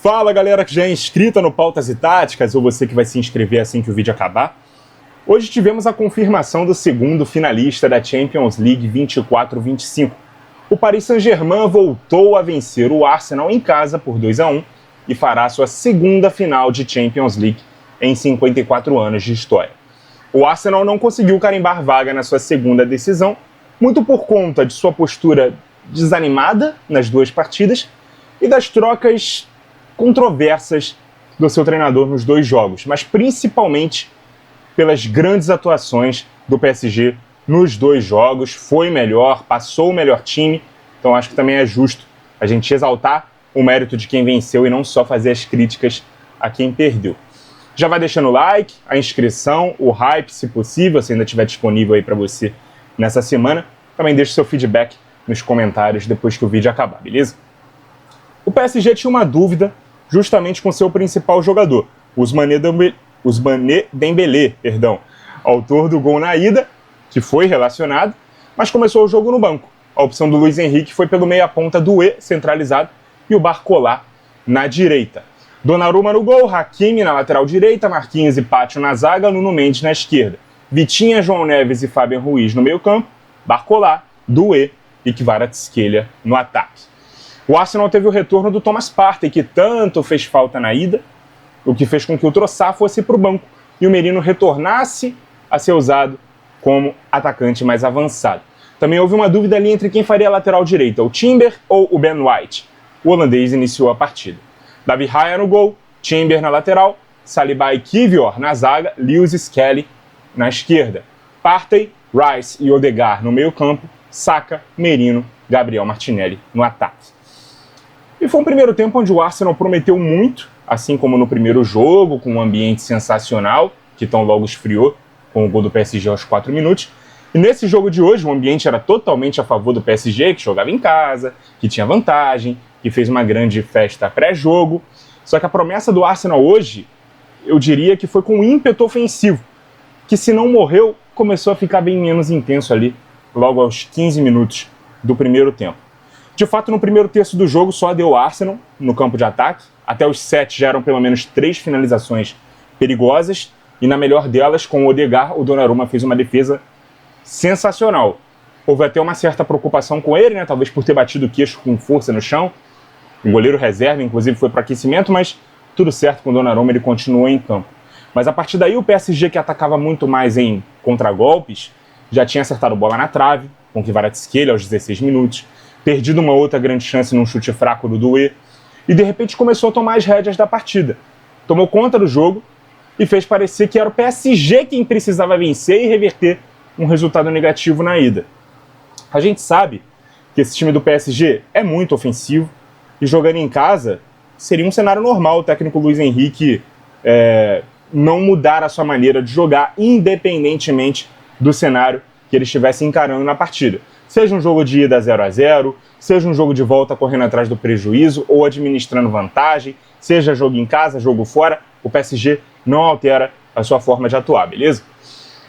Fala galera que já é inscrita no Pautas e Táticas, ou você que vai se inscrever assim que o vídeo acabar. Hoje tivemos a confirmação do segundo finalista da Champions League 24-25. O Paris Saint-Germain voltou a vencer o Arsenal em casa por 2-1 e fará sua segunda final de Champions League em 54 anos de história. O Arsenal não conseguiu carimbar vaga na sua segunda decisão, muito por conta de sua postura desanimada nas duas partidas e das trocas controversas do seu treinador nos dois jogos, mas principalmente pelas grandes atuações do PSG nos dois jogos. Foi melhor, passou o melhor time, então acho que também é justo a gente exaltar o mérito de quem venceu e não só fazer as críticas a quem perdeu. Já vai deixando o like, a inscrição, o hype, se possível, se ainda estiver disponível aí para você nessa semana. Também deixe seu feedback nos comentários depois que o vídeo acabar, beleza? O PSG tinha uma dúvida justamente com seu principal jogador, Ousmane Dembélé, autor do gol na ida, que foi relacionado, mas começou o jogo no banco. A opção do Luiz Henrique foi pelo meia-ponta Doué centralizado e o Barcola na direita. Donnarumma no gol, Hakimi na lateral direita, Marquinhos e Pátio na zaga, Nuno Mendes na esquerda. Vitinha, João Neves e Fabian Ruiz no meio-campo, Barcola, Doué e Kvaratskhelia no ataque. O Arsenal teve o retorno do Thomas Partey, que tanto fez falta na ida, o que fez com que o Trossard fosse para o banco e o Merino retornasse a ser usado como atacante mais avançado. Também houve uma dúvida ali entre quem faria a lateral direita, o Timber ou o Ben White. O holandês iniciou a partida. David Raya no gol, Timber na lateral, Saliba e Kiwior na zaga, Lewis Skelly na esquerda. Partey, Rice e Odegaard no meio campo, Saka, Merino, Gabriel Martinelli no ataque. E foi um primeiro tempo onde o Arsenal prometeu muito, assim como no primeiro jogo, com um ambiente sensacional, que tão logo esfriou, com o gol do PSG aos 4 minutos. E nesse jogo de hoje, o ambiente era totalmente a favor do PSG, que jogava em casa, que tinha vantagem, que fez uma grande festa pré-jogo. Só que a promessa do Arsenal hoje, eu diria que foi com um ímpeto ofensivo, que se não morreu, começou a ficar bem menos intenso ali, logo aos 15 minutos do primeiro tempo. De fato, no primeiro terço do jogo só deu o Arsenal no campo de ataque. Até os 7 já eram pelo menos 3 finalizações perigosas. E na melhor delas, com o Odegaard, o Donnarumma fez uma defesa sensacional. Houve até uma certa preocupação com ele, né? Talvez por ter batido o queixo com força no chão. O goleiro reserva, inclusive, foi para aquecimento, mas tudo certo com o Donnarumma, ele continuou em campo. Mas a partir daí, o PSG, que atacava muito mais em contragolpes, já tinha acertado bola na trave, com o Kvaratskhelia aos 16 minutos. Perdido uma outra grande chance num chute fraco do Doué, e de repente começou a tomar as rédeas da partida. Tomou conta do jogo e fez parecer que era o PSG quem precisava vencer e reverter um resultado negativo na ida. A gente sabe que esse time do PSG é muito ofensivo e jogando em casa seria um cenário normal o técnico Luiz Henrique não mudar a sua maneira de jogar independentemente do cenário que ele estivesse encarando na partida. Seja um jogo de ida 0-0, seja um jogo de volta correndo atrás do prejuízo ou administrando vantagem, seja jogo em casa, jogo fora, o PSG não altera a sua forma de atuar, beleza?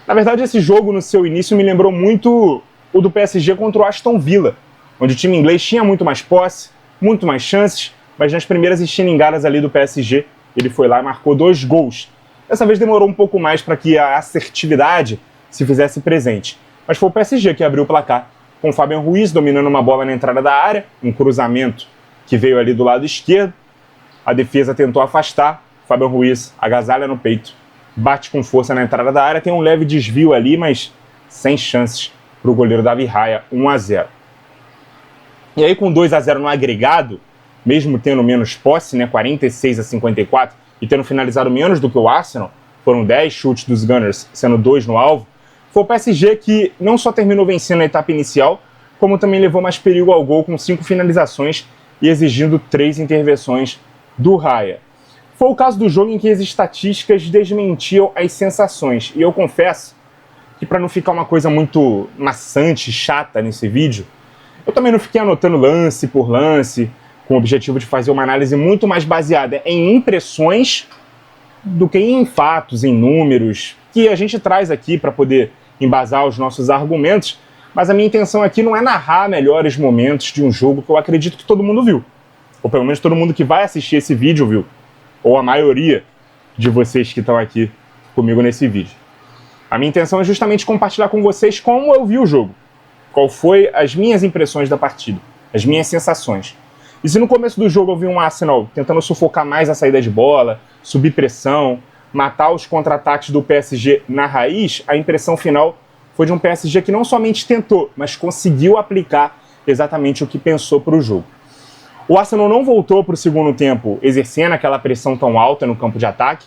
Na verdade, esse jogo no seu início me lembrou muito o do PSG contra o Aston Villa, onde o time inglês tinha muito mais posse, muito mais chances, mas nas primeiras estilingadas ali do PSG, ele foi lá e marcou 2 gols. Dessa vez demorou um pouco mais para que a assertividade se fizesse presente, mas foi o PSG que abriu o placar, com o Fabian Ruiz dominando uma bola na entrada da área, um cruzamento que veio ali do lado esquerdo. A defesa tentou afastar, Fabian Ruiz agasalha no peito, bate com força na entrada da área, tem um leve desvio ali, mas sem chances para o goleiro David Raya, 1-0. E aí com 2-0 no agregado, mesmo tendo menos posse, né, 46-54, e tendo finalizado menos do que o Arsenal, foram 10 chutes dos Gunners, sendo 2 no alvo, foi o PSG que não só terminou vencendo a etapa inicial, como também levou mais perigo ao gol com 5 finalizações e exigindo 3 intervenções do Raya. Foi o caso do jogo em que as estatísticas desmentiam as sensações. E eu confesso que, para não ficar uma coisa muito maçante, chata nesse vídeo, eu também não fiquei anotando lance por lance, com o objetivo de fazer uma análise muito mais baseada em impressões do que em fatos, em números, que a gente traz aqui para poder embasar os nossos argumentos, mas a minha intenção aqui não é narrar melhores momentos de um jogo que eu acredito que todo mundo viu. ou pelo menos todo mundo que vai assistir esse vídeo viu, ou a maioria de vocês que estão aqui comigo nesse vídeo. A minha intenção é justamente compartilhar com vocês como eu vi o jogo, qual foi as minhas impressões da partida, as minhas sensações. E se no começo do jogo eu vi um Arsenal tentando sufocar mais a saída de bola, subir pressão, matar os contra-ataques do PSG na raiz, a impressão final foi de um PSG que não somente tentou, mas conseguiu aplicar exatamente o que pensou para o jogo. O Arsenal não voltou para o segundo tempo exercendo aquela pressão tão alta no campo de ataque.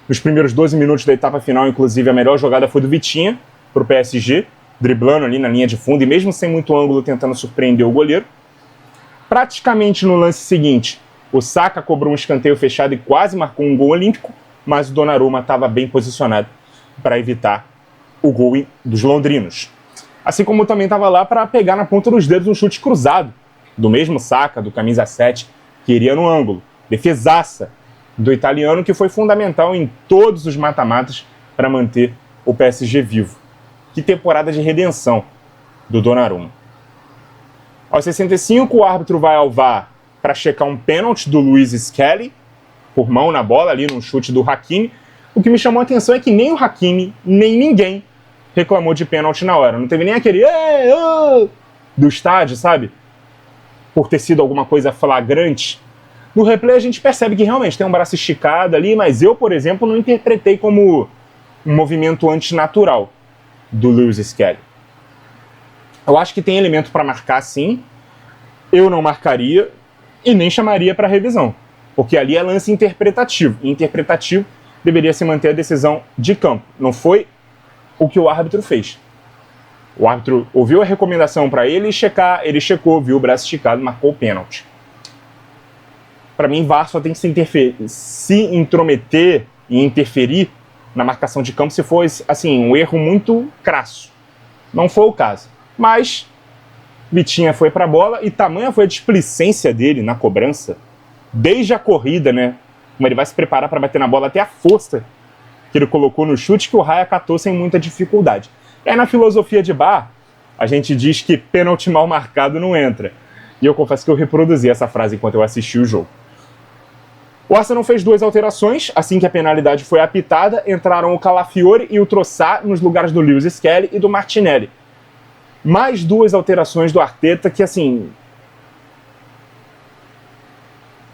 Nos primeiros 12 minutos da etapa final, inclusive, a melhor jogada foi do Vitinha para o PSG, driblando ali na linha de fundo e mesmo sem muito ângulo tentando surpreender o goleiro. Praticamente no lance seguinte, o Saka cobrou um escanteio fechado e quase marcou um gol olímpico, mas o Donnarumma estava bem posicionado para evitar o gol dos londrinos. Assim como também estava lá para pegar na ponta dos dedos um chute cruzado, do mesmo Saka, do camisa 7, que iria no ângulo. Defesaça do italiano, que foi fundamental em todos os mata-matas para manter o PSG vivo. Que temporada de redenção do Donnarumma. Aos 65, o árbitro vai ao VAR para checar um pênalti do Luiz Skelly, por mão na bola, ali no chute do Hakimi. O que me chamou a atenção é que nem o Hakimi, nem ninguém reclamou de pênalti na hora. Não teve nem aquele do estádio, sabe? Por ter sido alguma coisa flagrante. No replay a gente percebe que realmente tem um braço esticado ali, mas eu, por exemplo, não interpretei como um movimento antinatural do Luiz Skelly. Eu acho que tem elemento para marcar, sim. Eu não marcaria e nem chamaria para revisão, porque ali é lance interpretativo. E interpretativo deveria se manter a decisão de campo. Não foi o que o árbitro fez. O árbitro ouviu a recomendação para ele checar, ele checou, viu o braço esticado, marcou o pênalti. Para mim, VAR só tem que se intrometer e interferir na marcação de campo se for assim, um erro muito crasso. Não foi o caso. Mas Vitinha foi para a bola e tamanha foi a displicência dele na cobrança, desde a corrida, né? Como ele vai se preparar para bater na bola, até a força que ele colocou no chute, que o Raya catou sem muita dificuldade. E aí, na filosofia de VAR, a gente diz que pênalti mal marcado não entra. E eu confesso que eu reproduzi essa frase enquanto eu assisti o jogo. O Arsenal fez 2 alterações. Assim que a penalidade foi apitada, entraram o Calafiori e o Trossard nos lugares do Lewis Skelly e do Martinelli. Mais 2 alterações do Arteta que, assim...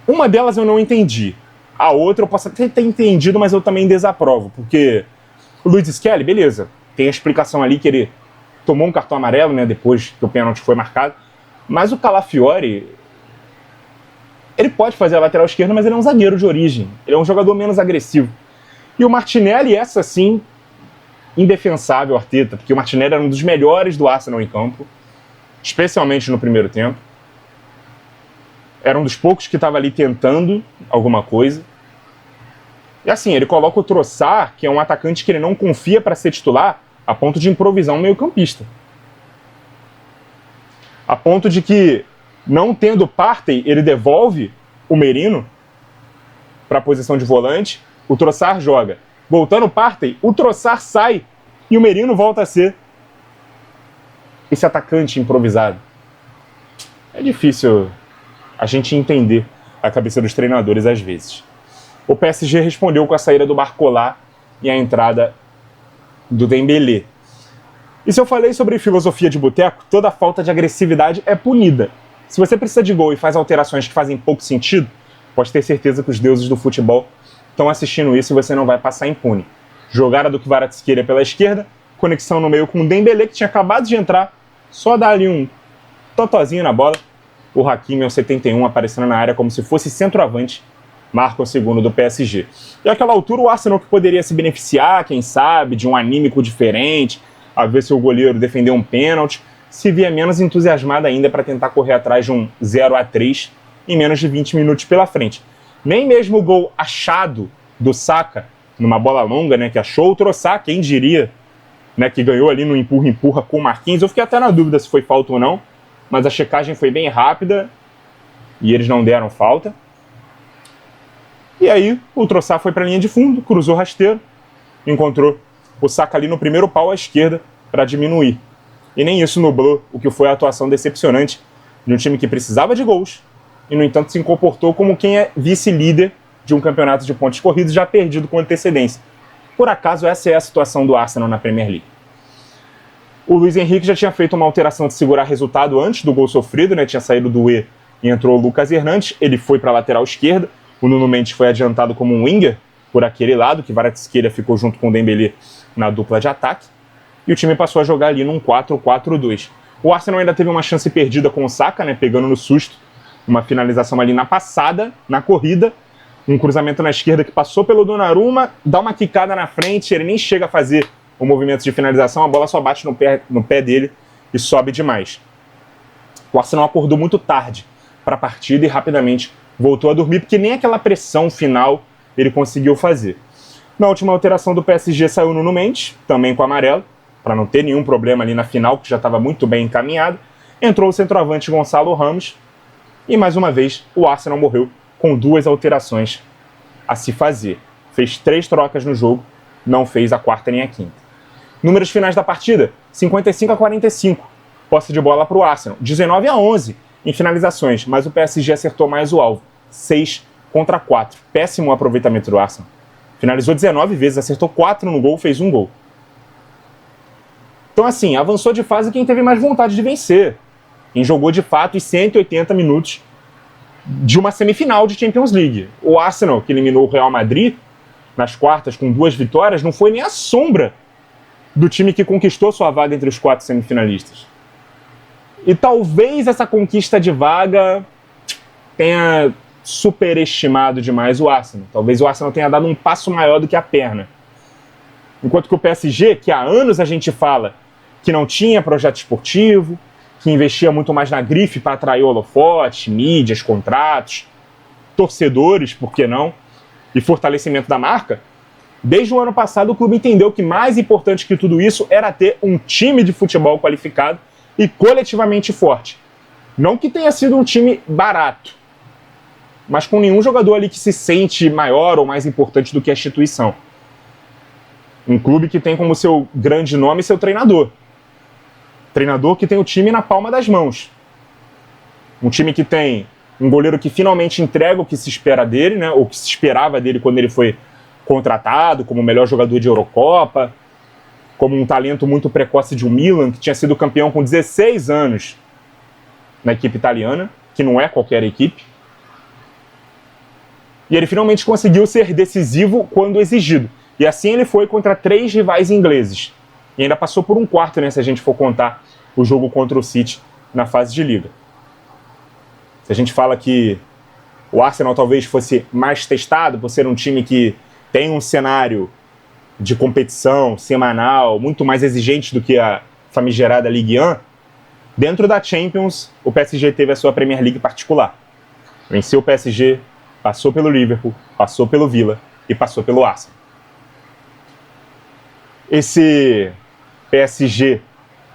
uma delas eu não entendi. A outra eu posso até ter entendido, mas eu também desaprovo. Porque o Lewis Skelly, beleza, tem a explicação ali que ele tomou um cartão amarelo, né, depois que o pênalti foi marcado. Mas o Calafiori... ele pode fazer a lateral esquerda, mas ele é um zagueiro de origem. Ele é um jogador menos agressivo. E o Martinelli, essa sim, indefensável, Arteta, porque o Martinelli era um dos melhores do Arsenal em campo, especialmente no primeiro tempo. Era um dos poucos que estava ali tentando alguma coisa. E assim, ele coloca o Trossard, que é um atacante que ele não confia para ser titular, a ponto de improvisar um meio-campista. A ponto de que, não tendo Partey, ele devolve o Merino para a posição de volante, o Trossard joga. Voltando o Partey, o Trossard sai e o Merino volta a ser esse atacante improvisado. É difícil a gente entender a cabeça dos treinadores às vezes. O PSG respondeu com a saída do Barcola e a entrada do Dembélé. E se eu falei sobre filosofia de boteco, toda falta de agressividade é punida. Se você precisa de gol e faz alterações que fazem pouco sentido, pode ter certeza que os deuses do futebol estão assistindo isso e você não vai passar impune. Jogada do Kvaratskhelia pela esquerda, conexão no meio com o Dembélé, que tinha acabado de entrar, só dar ali um totozinho na bola. O Hakimi, aos 71, aparecendo na área como se fosse centroavante, marca o segundo do PSG. E àquela altura o Arsenal, que poderia se beneficiar, quem sabe, de um anímico diferente, a ver se o goleiro defendeu um pênalti, se via menos entusiasmado ainda para tentar correr atrás de um 0-3 em menos de 20 minutos pela frente. Nem mesmo o gol achado do Saka, numa bola longa, né, que achou o Trossard, quem diria, né, que ganhou ali no empurra-empurra com o Marquinhos. Eu fiquei até na dúvida se foi falta ou não, mas a checagem foi bem rápida e eles não deram falta. E aí o Trossard foi para a linha de fundo, cruzou rasteiro, encontrou o Saka ali no primeiro pau à esquerda para diminuir. E nem isso nublou o que foi a atuação decepcionante de um time que precisava de gols e, no entanto, se comportou como quem é vice-líder de um campeonato de pontos corridos já perdido com antecedência. Por acaso, essa é a situação do Arsenal na Premier League. O Luiz Henrique já tinha feito uma alteração de segurar resultado antes do gol sofrido, né? Tinha saído do E e entrou o Lucas Hernandes. Ele foi para a lateral esquerda. O Nuno Mendes foi adiantado como um winger por aquele lado, que Kvaratskhelia ficou junto com o Dembélé na dupla de ataque. E o time passou a jogar ali num 4-4-2. O Arsenal ainda teve uma chance perdida com o Saka, né? Pegando no susto. Uma finalização ali na passada, na corrida. Um cruzamento na esquerda que passou pelo Donnarumma, dá uma quicada na frente, ele nem chega a fazer o movimento de finalização, a bola só bate no pé dele e sobe demais. O Arsenal acordou muito tarde para a partida e rapidamente voltou a dormir, porque nem aquela pressão final ele conseguiu fazer. Na última alteração do PSG saiu o Nuno Mendes, também com amarelo, para não ter nenhum problema ali na final, que já estava muito bem encaminhado. Entrou o centroavante Gonçalo Ramos e, mais uma vez, o Arsenal morreu com 2 alterações a se fazer. Fez 3 trocas no jogo, não fez a quarta nem a quinta. Números finais da partida, 55-45. Posse de bola para o Arsenal, 19-11 em finalizações, mas o PSG acertou mais o alvo, 6-4. Péssimo aproveitamento do Arsenal. Finalizou 19 vezes, acertou 4 no gol, fez 1 gol. Então, assim, avançou de fase quem teve mais vontade de vencer. Quem jogou de fato os 180 minutos de uma semifinal de Champions League. O Arsenal, que eliminou o Real Madrid nas quartas com 2 vitórias, não foi nem a sombra do time que conquistou sua vaga entre os 4 semifinalistas. E talvez essa conquista de vaga tenha superestimado demais o Arsenal. Talvez o Arsenal tenha dado um passo maior do que a perna. Enquanto que o PSG, que há anos a gente fala que não tinha projeto esportivo, que investia muito mais na grife para atrair holofote, mídias, contratos, torcedores, por que não, e fortalecimento da marca, desde o ano passado o clube entendeu que mais importante que tudo isso era ter um time de futebol qualificado e coletivamente forte. Não que tenha sido um time barato, mas com nenhum jogador ali que se sente maior ou mais importante do que a instituição. Um clube que tem como seu grande nome seu treinador. Treinador que tem o time na palma das mãos. Um time que tem um goleiro que finalmente entrega o que se espera dele, né? O que se esperava dele quando ele foi contratado como o melhor jogador de Eurocopa, como um talento muito precoce de um Milan, que tinha sido campeão com 16 anos na equipe italiana, que não é qualquer equipe. E ele finalmente conseguiu ser decisivo quando exigido. E assim ele foi contra 3 rivais ingleses. E ainda passou por um quarto, né, se a gente for contar o jogo contra o City na fase de liga. Se a gente fala que o Arsenal talvez fosse mais testado por ser um time que tem um cenário de competição semanal muito mais exigente do que a famigerada Ligue 1, dentro da Champions, o PSG teve a sua Premier League particular. Venceu o PSG, passou pelo Liverpool, passou pelo Villa e passou pelo Arsenal. Esse PSG,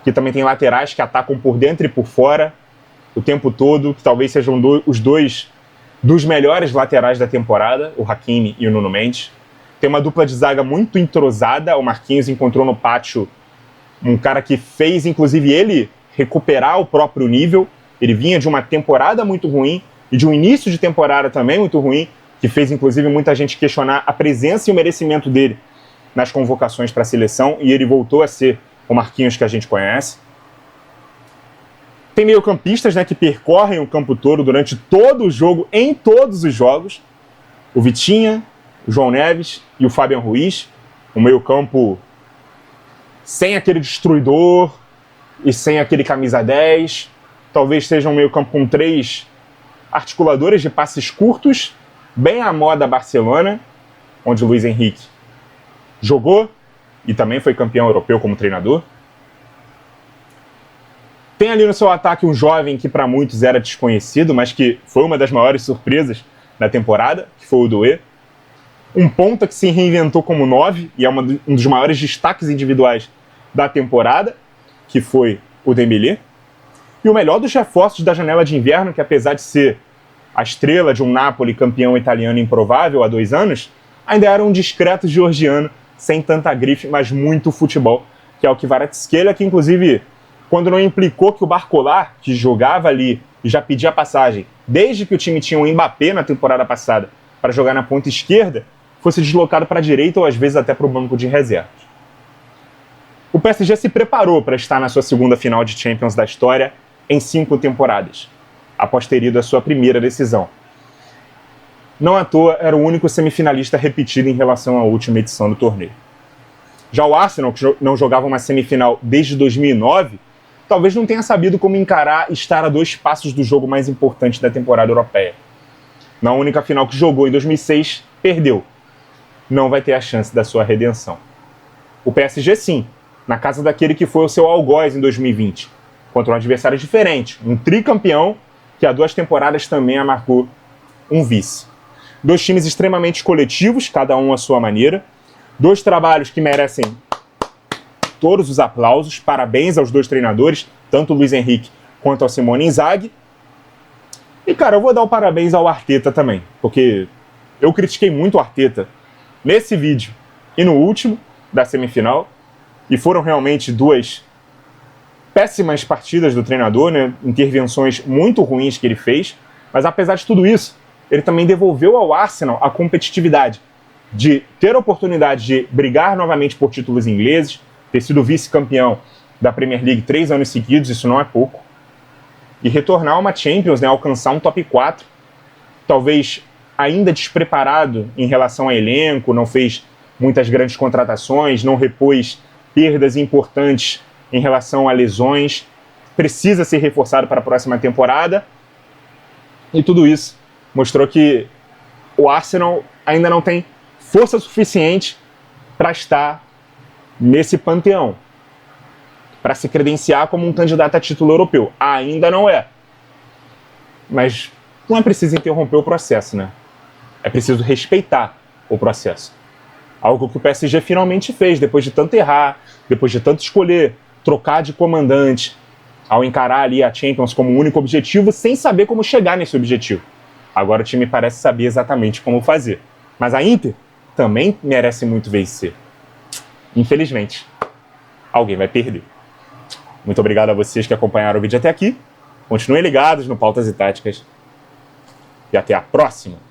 que também tem laterais que atacam por dentro e por fora o tempo todo, que talvez sejam os dois dos melhores laterais da temporada, o Hakimi e o Nuno Mendes. Tem uma dupla de zaga muito entrosada, o Marquinhos encontrou no pátio um cara que fez, inclusive, ele recuperar o próprio nível. Ele vinha de uma temporada muito ruim e de um início de temporada também muito ruim, que fez, inclusive, muita gente questionar a presença e o merecimento dele nas convocações para a seleção, e ele voltou a ser o Marquinhos que a gente conhece. Tem meio-campistas, né, que percorrem o campo todo durante todo o jogo, em todos os jogos. O Vitinha, o João Neves e o Fabian Ruiz. Um meio-campo sem aquele destruidor e sem aquele camisa 10. Talvez seja um meio-campo com 3 articuladores de passes curtos, bem à moda Barcelona, onde o Luiz Henrique jogou e também foi campeão europeu como treinador. Tem ali no seu ataque um jovem que para muitos era desconhecido, mas que foi uma das maiores surpresas da temporada, que foi o Doué. Um ponta que se reinventou como 9 e é um dos maiores destaques individuais da temporada, que foi o Dembélé. E o melhor dos reforços da janela de inverno, que apesar de ser a estrela de um Napoli campeão italiano improvável há 2 anos, ainda era um discreto georgiano, sem tanta grife, mas muito futebol, que é o Kvaratskhelia, que inclusive, quando não implicou que o Barcola, que jogava ali e já pedia passagem, desde que o time tinha o Mbappé na temporada passada para jogar na ponta esquerda, fosse deslocado para a direita ou às vezes até para o banco de reservas. O PSG se preparou para estar na sua segunda final de Champions da história em 5 temporadas, após ter ido à sua primeira decisão. Não à toa, era o único semifinalista repetido em relação à última edição do torneio. Já o Arsenal, que não jogava uma semifinal desde 2009, talvez não tenha sabido como encarar estar a 2 passos do jogo mais importante da temporada europeia. Na única final que jogou em 2006, perdeu. Não vai ter a chance da sua redenção. O PSG sim, na casa daquele que foi o seu algoz em 2020, contra um adversário diferente, um tricampeão que há 2 temporadas também a marcou um vice. 2 times extremamente coletivos, cada um à sua maneira, 2 trabalhos que merecem todos os aplausos, parabéns aos 2 treinadores, tanto o Luiz Henrique quanto ao Simone Inzaghi. E cara, eu vou dar o parabéns ao Arteta também, porque eu critiquei muito o Arteta nesse vídeo e no último da semifinal, e foram realmente 2 péssimas partidas do treinador, né? Intervenções muito ruins que ele fez, mas apesar de tudo isso, ele também devolveu ao Arsenal a competitividade de ter a oportunidade de brigar novamente por títulos ingleses, ter sido vice-campeão da Premier League 3 anos seguidos, isso não é pouco, e retornar a uma Champions, né? Alcançar um top 4, talvez ainda despreparado em relação a elenco, não fez muitas grandes contratações, não repôs perdas importantes em relação a lesões, precisa ser reforçado para a próxima temporada, e tudo isso mostrou que o Arsenal ainda não tem força suficiente para estar nesse panteão, para se credenciar como um candidato a título europeu. Ainda não é. Mas não é preciso interromper o processo, né? É preciso respeitar o processo. Algo que o PSG finalmente fez, depois de tanto errar, depois de tanto escolher trocar de comandante, ao encarar ali a Champions como único objetivo, sem saber como chegar nesse objetivo. Agora o time parece saber exatamente como fazer. Mas a Inter também merece muito vencer. Infelizmente, alguém vai perder. Muito obrigado a vocês que acompanharam o vídeo até aqui. Continuem ligados no Pautas e Táticas. E até a próxima!